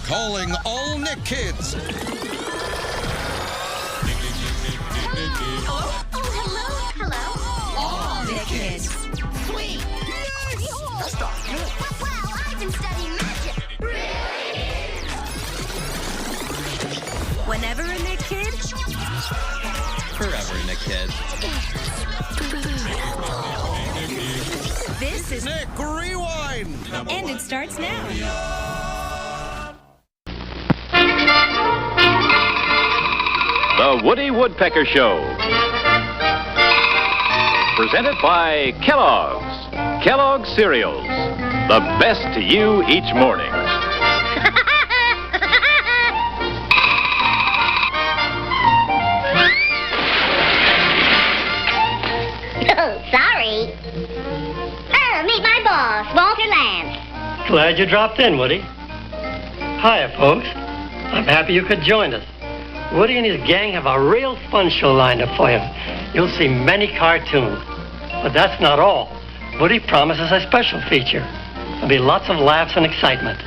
Calling all Nick kids. Hello? Oh, hello. Hello. All Nick kids. Sweet. Nice. That's not good. Wow, I've been studying magic. Whenever a Nick kid. Forever a Nick kid. This is Nickrewind. And it starts now. The Woody Woodpecker Show. Presented by Kellogg's. Kellogg's Cereals. The best to you each morning. Oh, sorry. Meet my boss, Walter Lance. Glad you dropped in, Woody. Hiya, folks. I'm happy you could join us. Woody and his gang have a real fun show lined up for you. You'll see many cartoons. But that's not all. Woody promises a special feature. There'll be lots of laughs and excitement.